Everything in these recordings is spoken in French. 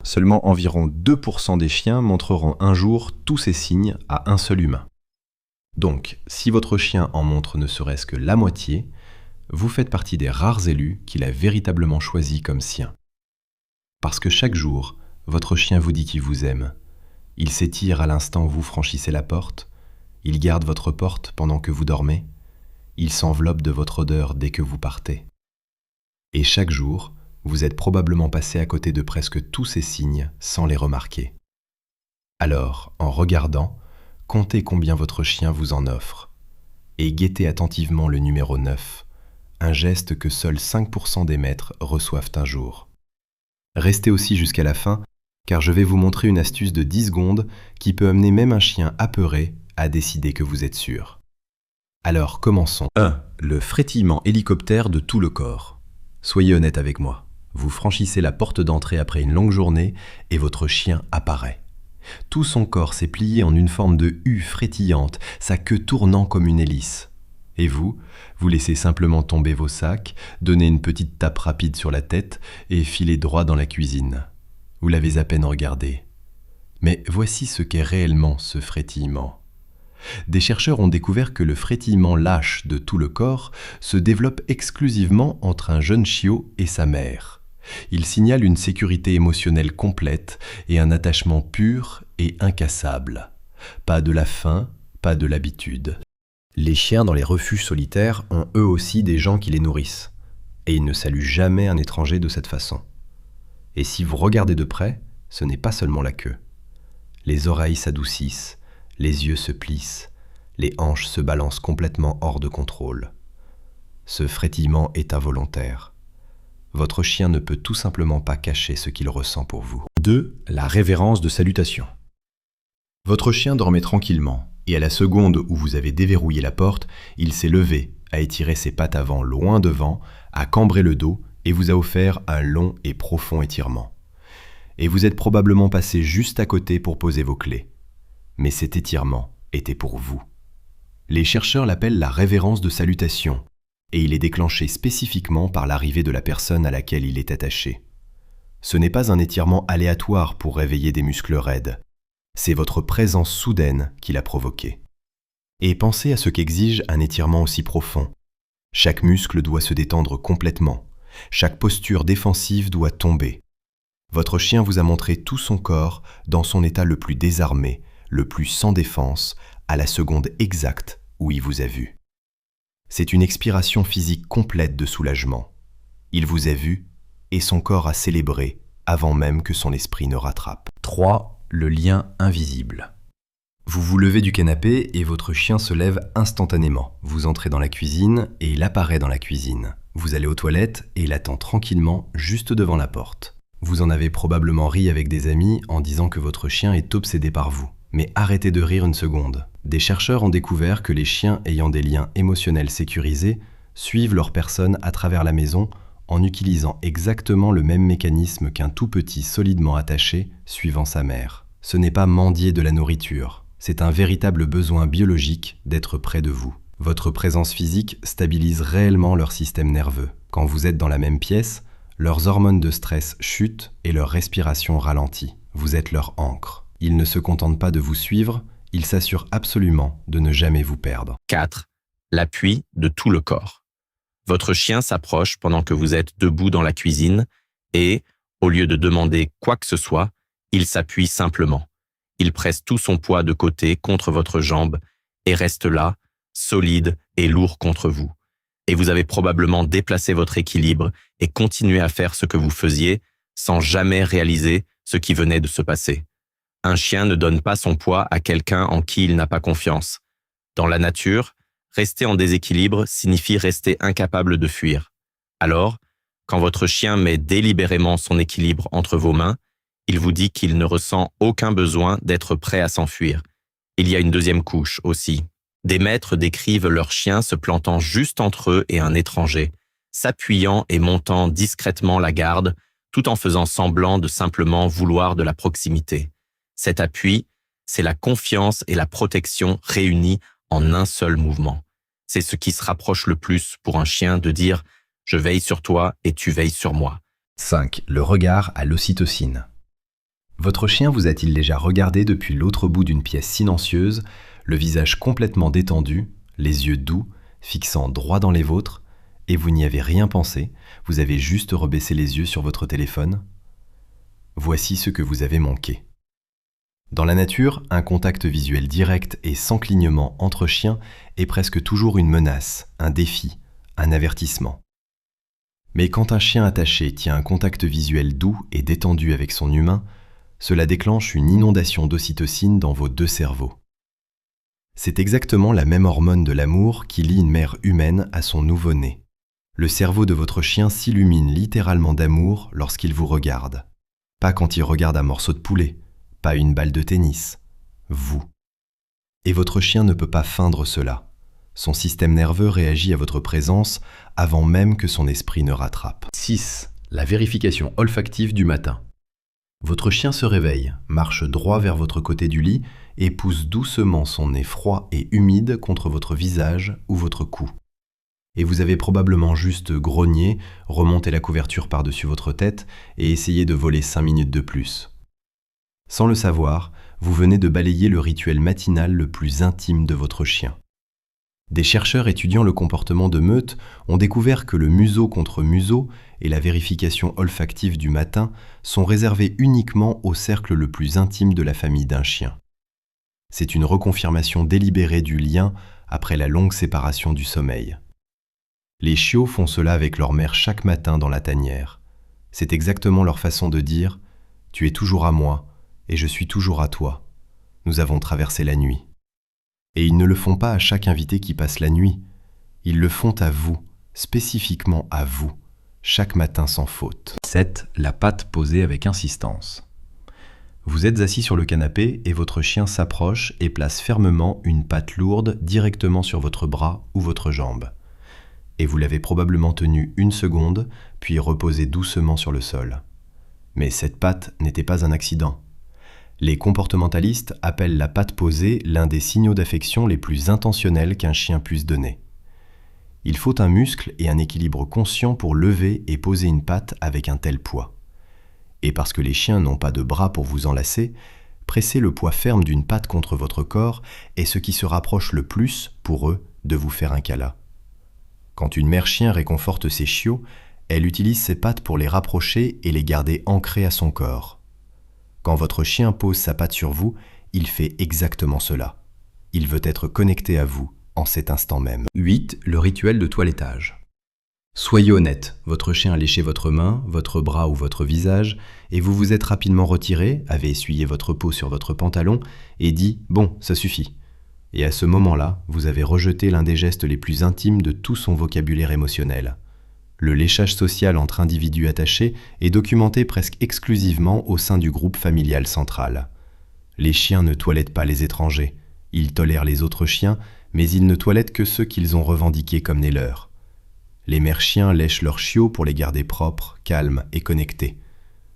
Seulement environ 2% des chiens montreront un jour tous ces signes à un seul humain. Donc, si votre chien en montre ne serait-ce que la moitié, vous faites partie des rares élus qu'il a véritablement choisis comme sien. Parce que chaque jour, votre chien vous dit qu'il vous aime. Il s'étire à l'instant où vous franchissez la porte, il garde votre porte pendant que vous dormez, il s'enveloppe de votre odeur dès que vous partez. Et chaque jour, vous êtes probablement passé à côté de presque tous ces signes sans les remarquer. Alors, en regardant, comptez combien votre chien vous en offre. Et guettez attentivement le numéro 9, un geste que seuls 5% des maîtres reçoivent un jour. Restez aussi jusqu'à la fin, car je vais vous montrer une astuce de 10 secondes qui peut amener même un chien apeuré à décider que vous êtes sûr. Alors, commençons. 1. Le frétillement hélicoptère de tout le corps. Soyez honnête avec moi. Vous franchissez la porte d'entrée après une longue journée et votre chien apparaît. Tout son corps s'est plié en une forme de U frétillante, sa queue tournant comme une hélice. Et vous laissez simplement tomber vos sacs, donnez une petite tape rapide sur la tête et filez droit dans la cuisine. Vous l'avez à peine regardé. Mais voici ce qu'est réellement ce frétillement. Des chercheurs ont découvert que le frétillement lâche de tout le corps se développe exclusivement entre un jeune chiot et sa mère. Il signale une sécurité émotionnelle complète et un attachement pur et incassable. Pas de la faim, pas de l'habitude. Les chiens dans les refuges solitaires ont eux aussi des gens qui les nourrissent. Et ils ne saluent jamais un étranger de cette façon. Et si vous regardez de près, ce n'est pas seulement la queue. Les oreilles s'adoucissent, les yeux se plissent, les hanches se balancent complètement hors de contrôle. Ce frétillement est involontaire. Votre chien ne peut tout simplement pas cacher ce qu'il ressent pour vous. 2. La révérence de salutation. Votre chien dormait tranquillement, et à la seconde où vous avez déverrouillé la porte, il s'est levé, a étiré ses pattes avant loin devant, a cambré le dos et vous a offert un long et profond étirement. Et vous êtes probablement passé juste à côté pour poser vos clés. Mais cet étirement était pour vous. Les chercheurs l'appellent la révérence de salutation, et il est déclenché spécifiquement par l'arrivée de la personne à laquelle il est attaché. Ce n'est pas un étirement aléatoire pour réveiller des muscles raides. C'est votre présence soudaine qui l'a provoqué. Et pensez à ce qu'exige un étirement aussi profond. Chaque muscle doit se détendre complètement. Chaque posture défensive doit tomber. Votre chien vous a montré tout son corps dans son état le plus désarmé, le plus sans défense, à la seconde exacte où il vous a vu. C'est une expiration physique complète de soulagement. Il vous a vu et son corps a célébré avant même que son esprit ne rattrape. 3. Le lien invisible. Vous vous levez du canapé et votre chien se lève instantanément. Vous entrez dans la cuisine et il apparaît dans la cuisine. Vous allez aux toilettes et il attend tranquillement juste devant la porte. Vous en avez probablement ri avec des amis en disant que votre chien est obsédé par vous. Mais arrêtez de rire une seconde. Des chercheurs ont découvert que les chiens ayant des liens émotionnels sécurisés suivent leur personne à travers la maison en utilisant exactement le même mécanisme qu'un tout petit solidement attaché suivant sa mère. Ce n'est pas mendier de la nourriture, c'est un véritable besoin biologique d'être près de vous. Votre présence physique stabilise réellement leur système nerveux. Quand vous êtes dans la même pièce, leurs hormones de stress chutent et leur respiration ralentit. Vous êtes leur ancre. Ils ne se contentent pas de vous suivre, ils s'assurent absolument de ne jamais vous perdre. 4. L'appui de tout le corps. Votre chien s'approche pendant que vous êtes debout dans la cuisine et, au lieu de demander quoi que ce soit, il s'appuie simplement. Il presse tout son poids de côté contre votre jambe et reste là, solide et lourd contre vous. Et vous avez probablement déplacé votre équilibre et continué à faire ce que vous faisiez sans jamais réaliser ce qui venait de se passer. Un chien ne donne pas son poids à quelqu'un en qui il n'a pas confiance. Dans la nature, rester en déséquilibre signifie rester incapable de fuir. Alors, quand votre chien met délibérément son équilibre entre vos mains, il vous dit qu'il ne ressent aucun besoin d'être prêt à s'enfuir. Il y a une deuxième couche aussi. Des maîtres décrivent leurs chiens se plantant juste entre eux et un étranger, s'appuyant et montant discrètement la garde, tout en faisant semblant de simplement vouloir de la proximité. Cet appui, c'est la confiance et la protection réunies en un seul mouvement. C'est ce qui se rapproche le plus pour un chien de dire « je veille sur toi et tu veilles sur moi ». 5. Le regard à l'ocytocine. Votre chien vous a-t-il déjà regardé depuis l'autre bout d'une pièce silencieuse, le visage complètement détendu, les yeux doux, fixant droit dans les vôtres, et vous n'y avez rien pensé, vous avez juste rebaissé les yeux sur votre téléphone? Voici ce que vous avez manqué. Dans la nature, un contact visuel direct et sans clignement entre chiens est presque toujours une menace, un défi, un avertissement. Mais quand un chien attaché tient un contact visuel doux et détendu avec son humain, cela déclenche une inondation d'ocytocine dans vos deux cerveaux. C'est exactement la même hormone de l'amour qui lie une mère humaine à son nouveau-né. Le cerveau de votre chien s'illumine littéralement d'amour lorsqu'il vous regarde. Pas quand il regarde un morceau de poulet, pas une balle de tennis, vous. Et votre chien ne peut pas feindre cela. Son système nerveux réagit à votre présence avant même que son esprit ne rattrape. 6. La vérification olfactive du matin. Votre chien se réveille, marche droit vers votre côté du lit et pousse doucement son nez froid et humide contre votre visage ou votre cou. Et vous avez probablement juste grogné, remonté la couverture par-dessus votre tête et essayé de voler 5 minutes de plus. Sans le savoir, vous venez de balayer le rituel matinal le plus intime de votre chien. Des chercheurs étudiant le comportement de meute ont découvert que le museau contre museau et la vérification olfactive du matin sont réservés uniquement au cercle le plus intime de la famille d'un chien. C'est une reconfirmation délibérée du lien après la longue séparation du sommeil. Les chiots font cela avec leur mère chaque matin dans la tanière. C'est exactement leur façon de dire « Tu es toujours à moi et je suis toujours à toi. Nous avons traversé la nuit. » Et ils ne le font pas à chaque invité qui passe la nuit. Ils le font à vous, spécifiquement à vous, chaque matin sans faute. 7. La patte posée avec insistance. Vous êtes assis sur le canapé et votre chien s'approche et place fermement une patte lourde directement sur votre bras ou votre jambe. Et vous l'avez probablement tenu 1 seconde, puis reposé doucement sur le sol. Mais cette patte n'était pas un accident. Les comportementalistes appellent la patte posée l'un des signaux d'affection les plus intentionnels qu'un chien puisse donner. Il faut un muscle et un équilibre conscient pour lever et poser une patte avec un tel poids. Et parce que les chiens n'ont pas de bras pour vous enlacer, presser le poids ferme d'une patte contre votre corps est ce qui se rapproche le plus, pour eux, de vous faire un câlin. Quand une mère chien réconforte ses chiots, elle utilise ses pattes pour les rapprocher et les garder ancrés à son corps. Quand votre chien pose sa patte sur vous, il fait exactement cela. Il veut être connecté à vous en cet instant même. 8. Le rituel de toilettage. Soyez honnête, votre chien a léché votre main, votre bras ou votre visage, et vous vous êtes rapidement retiré, avez essuyé votre peau sur votre pantalon et dit « Bon, ça suffit ». Et à ce moment-là, vous avez rejeté l'un des gestes les plus intimes de tout son vocabulaire émotionnel. Le léchage social entre individus attachés est documenté presque exclusivement au sein du groupe familial central. Les chiens ne toilettent pas les étrangers. Ils tolèrent les autres chiens, mais ils ne toilettent que ceux qu'ils ont revendiqués comme les leurs. Les mères chiens lèchent leurs chiots pour les garder propres, calmes et connectés.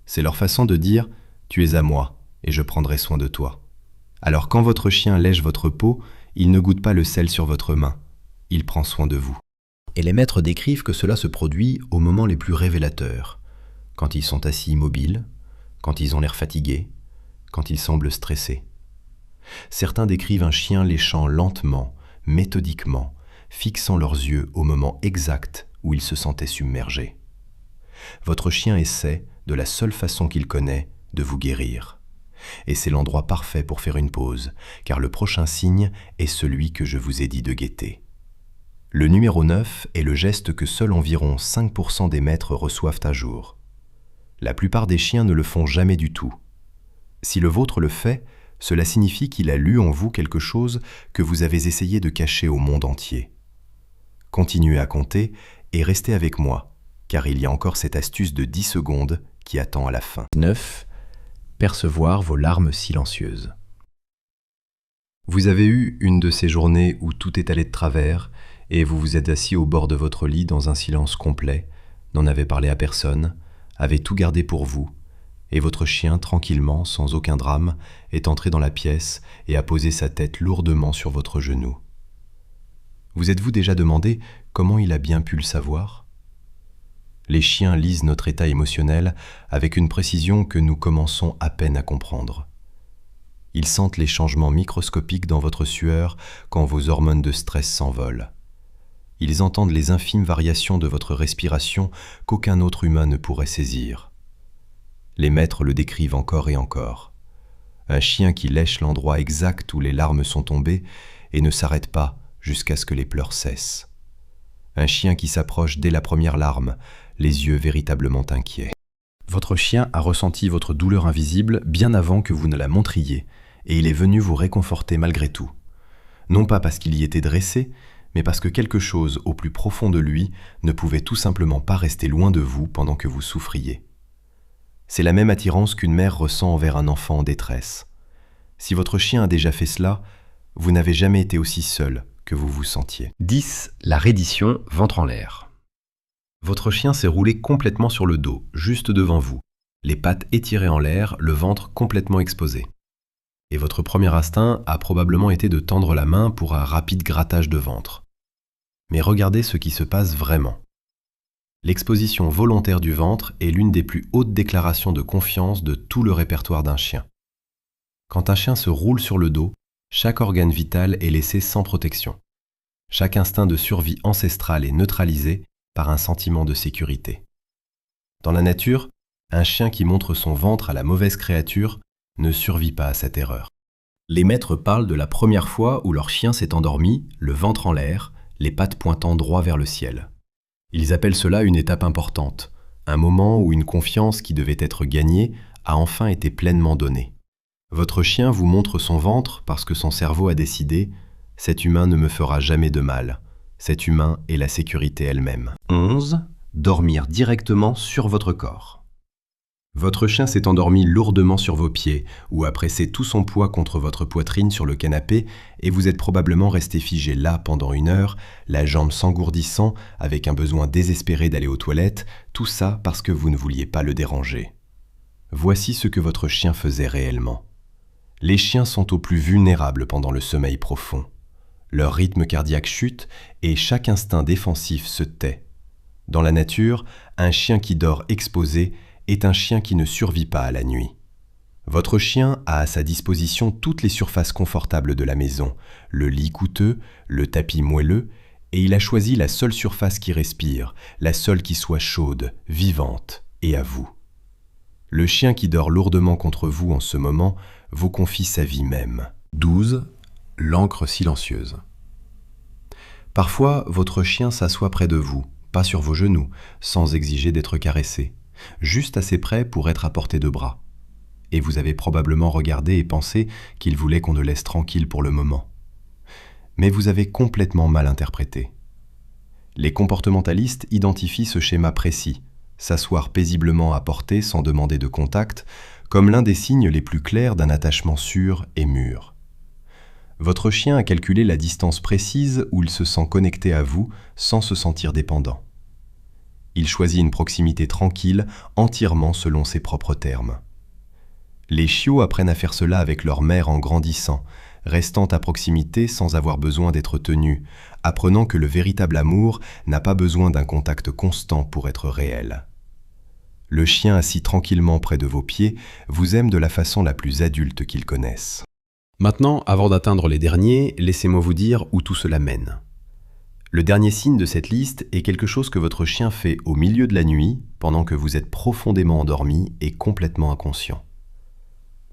C'est leur façon de dire « Tu es à moi et je prendrai soin de toi ». Alors quand votre chien lèche votre peau, il ne goûte pas le sel sur votre main. Il prend soin de vous. Et les maîtres décrivent que cela se produit aux moments les plus révélateurs, quand ils sont assis immobiles, quand ils ont l'air fatigués, quand ils semblent stressés. Certains décrivent un chien léchant lentement, méthodiquement, fixant leurs yeux au moment exact où il se sentait submergé. Votre chien essaie, de la seule façon qu'il connaît, de vous guérir. Et c'est l'endroit parfait pour faire une pause, car le prochain signe est celui que je vous ai dit de guetter. Le numéro 9 est le geste que seuls environ 5% des maîtres reçoivent à jour. La plupart des chiens ne le font jamais du tout. Si le vôtre le fait, cela signifie qu'il a lu en vous quelque chose que vous avez essayé de cacher au monde entier. Continuez à compter et restez avec moi, car il y a encore cette astuce de 10 secondes qui attend à la fin. 9. Percevoir vos larmes silencieuses. Vous avez eu une de ces journées où tout est allé de travers et vous vous êtes assis au bord de votre lit dans un silence complet, n'en avez parlé à personne, avez tout gardé pour vous, et votre chien, tranquillement, sans aucun drame, est entré dans la pièce et a posé sa tête lourdement sur votre genou. Vous êtes-vous déjà demandé comment il a bien pu le savoir ? Les chiens lisent notre état émotionnel avec une précision que nous commençons à peine à comprendre. Ils sentent les changements microscopiques dans votre sueur quand vos hormones de stress s'envolent. Ils entendent les infimes variations de votre respiration qu'aucun autre humain ne pourrait saisir. Les maîtres le décrivent encore et encore. Un chien qui lèche l'endroit exact où les larmes sont tombées et ne s'arrête pas jusqu'à ce que les pleurs cessent. Un chien qui s'approche dès la première larme, les yeux véritablement inquiets. Votre chien a ressenti votre douleur invisible bien avant que vous ne la montriez, et il est venu vous réconforter malgré tout. Non pas parce qu'il y était dressé, mais parce que quelque chose au plus profond de lui ne pouvait tout simplement pas rester loin de vous pendant que vous souffriez. C'est la même attirance qu'une mère ressent envers un enfant en détresse. Si votre chien a déjà fait cela, vous n'avez jamais été aussi seul que vous vous sentiez. 10. La reddition ventre en l'air. Votre chien s'est roulé complètement sur le dos, juste devant vous, les pattes étirées en l'air, le ventre complètement exposé. Et votre premier instinct a probablement été de tendre la main pour un rapide grattage de ventre. Mais regardez ce qui se passe vraiment. L'exposition volontaire du ventre est l'une des plus hautes déclarations de confiance de tout le répertoire d'un chien. Quand un chien se roule sur le dos, chaque organe vital est laissé sans protection. Chaque instinct de survie ancestrale est neutralisé par un sentiment de sécurité. Dans la nature, un chien qui montre son ventre à la mauvaise créature ne survit pas à cette erreur. Les maîtres parlent de la première fois où leur chien s'est endormi, le ventre en l'air, les pattes pointant droit vers le ciel. Ils appellent cela une étape importante, un moment où une confiance qui devait être gagnée a enfin été pleinement donnée. Votre chien vous montre son ventre parce que son cerveau a décidé « cet humain ne me fera jamais de mal ». Cet humain est la sécurité elle-même. 11. Dormir directement sur votre corps. Votre chien s'est endormi lourdement sur vos pieds ou a pressé tout son poids contre votre poitrine sur le canapé et vous êtes probablement resté figé là pendant 1 heure, la jambe s'engourdissant avec un besoin désespéré d'aller aux toilettes, tout ça parce que vous ne vouliez pas le déranger. Voici ce que votre chien faisait réellement. Les chiens sont au plus vulnérables pendant le sommeil profond. Leur rythme cardiaque chute et chaque instinct défensif se tait. Dans la nature, un chien qui dort exposé est un chien qui ne survit pas à la nuit. Votre chien a à sa disposition toutes les surfaces confortables de la maison, le lit coûteux, le tapis moelleux, et il a choisi la seule surface qui respire, la seule qui soit chaude, vivante et à vous. Le chien qui dort lourdement contre vous en ce moment vous confie sa vie même. 12. L'encre silencieuse. Parfois, votre chien s'assoit près de vous, pas sur vos genoux, sans exiger d'être caressé, juste assez près pour être à portée de bras. Et vous avez probablement regardé et pensé qu'il voulait qu'on le laisse tranquille pour le moment. Mais vous avez complètement mal interprété. Les comportementalistes identifient ce schéma précis, s'asseoir paisiblement à portée sans demander de contact, comme l'un des signes les plus clairs d'un attachement sûr et mûr. Votre chien a calculé la distance précise où il se sent connecté à vous sans se sentir dépendant. Il choisit une proximité tranquille, entièrement selon ses propres termes. Les chiots apprennent à faire cela avec leur mère en grandissant, restant à proximité sans avoir besoin d'être tenus, apprenant que le véritable amour n'a pas besoin d'un contact constant pour être réel. Le chien assis tranquillement près de vos pieds vous aime de la façon la plus adulte qu'il connaisse. Maintenant, avant d'atteindre les derniers, laissez-moi vous dire où tout cela mène. Le dernier signe de cette liste est quelque chose que votre chien fait au milieu de la nuit, pendant que vous êtes profondément endormi et complètement inconscient.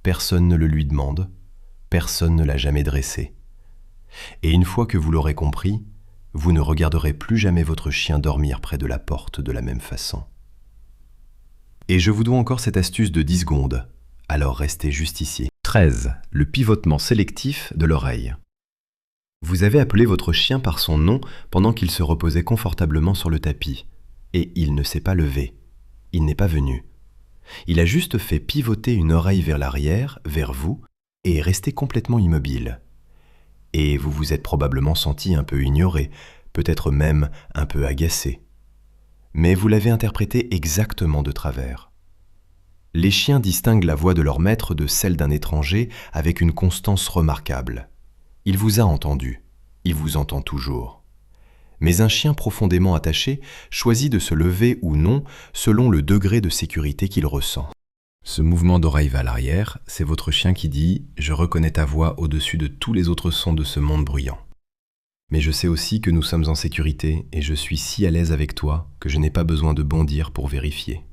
Personne ne le lui demande, personne ne l'a jamais dressé. Et une fois que vous l'aurez compris, vous ne regarderez plus jamais votre chien dormir près de la porte de la même façon. Et je vous dois encore cette astuce de 10 secondes, alors restez juste ici. 13. Le pivotement sélectif de l'oreille. Vous avez appelé votre chien par son nom pendant qu'il se reposait confortablement sur le tapis, et il ne s'est pas levé. Il n'est pas venu. Il a juste fait pivoter une oreille vers l'arrière, vers vous, et est resté complètement immobile. Et vous vous êtes probablement senti un peu ignoré, peut-être même un peu agacé. Mais vous l'avez interprété exactement de travers. Les chiens distinguent la voix de leur maître de celle d'un étranger avec une constance remarquable. Il vous a entendu, il vous entend toujours. Mais un chien profondément attaché choisit de se lever ou non selon le degré de sécurité qu'il ressent. Ce mouvement d'oreille vers l'arrière, c'est votre chien qui dit « Je reconnais ta voix au-dessus de tous les autres sons de ce monde bruyant. Mais je sais aussi que nous sommes en sécurité et je suis si à l'aise avec toi que je n'ai pas besoin de bondir pour vérifier. »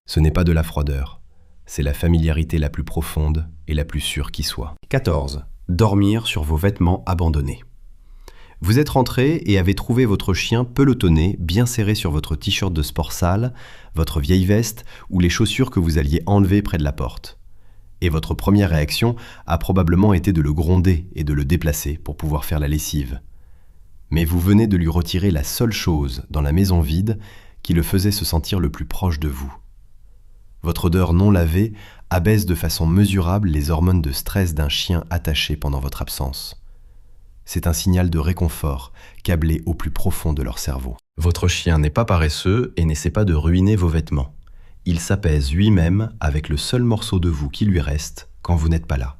Ce n'est pas de la froideur, c'est la familiarité la plus profonde et la plus sûre qui soit. 14. Dormir sur vos vêtements abandonnés. Vous êtes rentré et avez trouvé votre chien pelotonné, bien serré sur votre t-shirt de sport sale, votre vieille veste ou les chaussures que vous alliez enlever près de la porte. Et votre première réaction a probablement été de le gronder et de le déplacer pour pouvoir faire la lessive. Mais vous venez de lui retirer la seule chose dans la maison vide qui le faisait se sentir le plus proche de vous. Votre odeur non lavée abaisse de façon mesurable les hormones de stress d'un chien attaché pendant votre absence. C'est un signal de réconfort câblé au plus profond de leur cerveau. Votre chien n'est pas paresseux et n'essaie pas de ruiner vos vêtements. Il s'apaise lui-même avec le seul morceau de vous qui lui reste quand vous n'êtes pas là.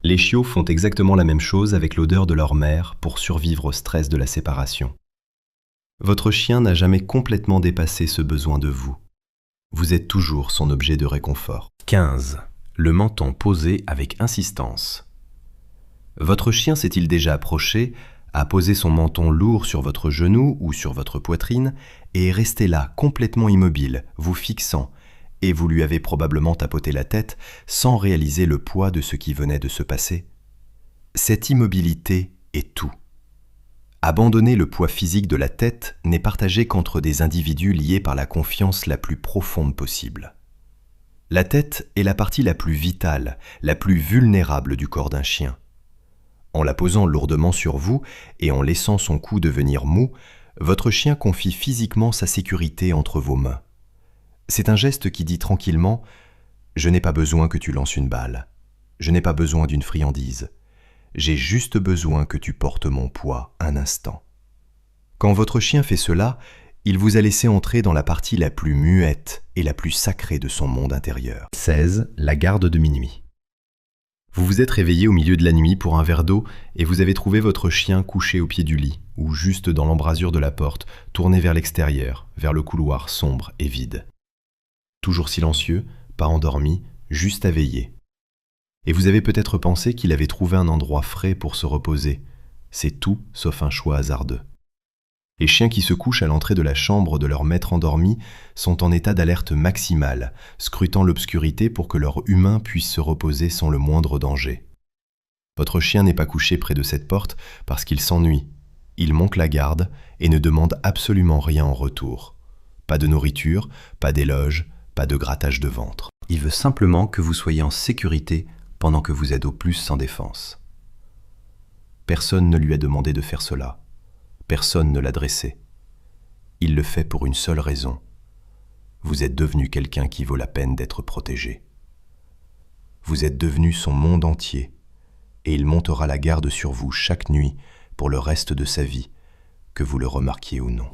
Les chiots font exactement la même chose avec l'odeur de leur mère pour survivre au stress de la séparation. Votre chien n'a jamais complètement dépassé ce besoin de vous. Vous êtes toujours son objet de réconfort. 15. Le menton posé avec insistance. Votre chien s'est-il déjà approché, a posé son menton lourd sur votre genou ou sur votre poitrine et est resté là, complètement immobile, vous fixant, et vous lui avez probablement tapoté la tête sans réaliser le poids de ce qui venait de se passer? Cette immobilité est tout. Abandonner le poids physique de la tête n'est partagé qu'entre des individus liés par la confiance la plus profonde possible. La tête est la partie la plus vitale, la plus vulnérable du corps d'un chien. En la posant lourdement sur vous et en laissant son cou devenir mou, votre chien confie physiquement sa sécurité entre vos mains. C'est un geste qui dit tranquillement « Je n'ai pas besoin que tu lances une balle. Je n'ai pas besoin d'une friandise. J'ai juste besoin que tu portes mon poids un instant. » Quand votre chien fait cela, il vous a laissé entrer dans la partie la plus muette et la plus sacrée de son monde intérieur. 16. La garde de minuit. Vous vous êtes réveillé au milieu de la nuit pour un verre d'eau et vous avez trouvé votre chien couché au pied du lit ou juste dans l'embrasure de la porte, tourné vers l'extérieur, vers le couloir sombre et vide. Toujours silencieux, pas endormi, juste à veiller. Et vous avez peut-être pensé qu'il avait trouvé un endroit frais pour se reposer. C'est tout sauf un choix hasardeux. Les chiens qui se couchent à l'entrée de la chambre de leur maître endormi sont en état d'alerte maximale, scrutant l'obscurité pour que leur humain puisse se reposer sans le moindre danger. Votre chien n'est pas couché près de cette porte parce qu'il s'ennuie. Il monte la garde et ne demande absolument rien en retour. Pas de nourriture, pas d'éloge, pas de grattage de ventre. Il veut simplement que vous soyez en sécurité pendant que vous êtes au plus sans défense. Personne ne lui a demandé de faire cela. Personne ne l'a dressé. Il le fait pour une seule raison. Vous êtes devenu quelqu'un qui vaut la peine d'être protégé. Vous êtes devenu son monde entier, et il montera la garde sur vous chaque nuit pour le reste de sa vie, que vous le remarquiez ou non.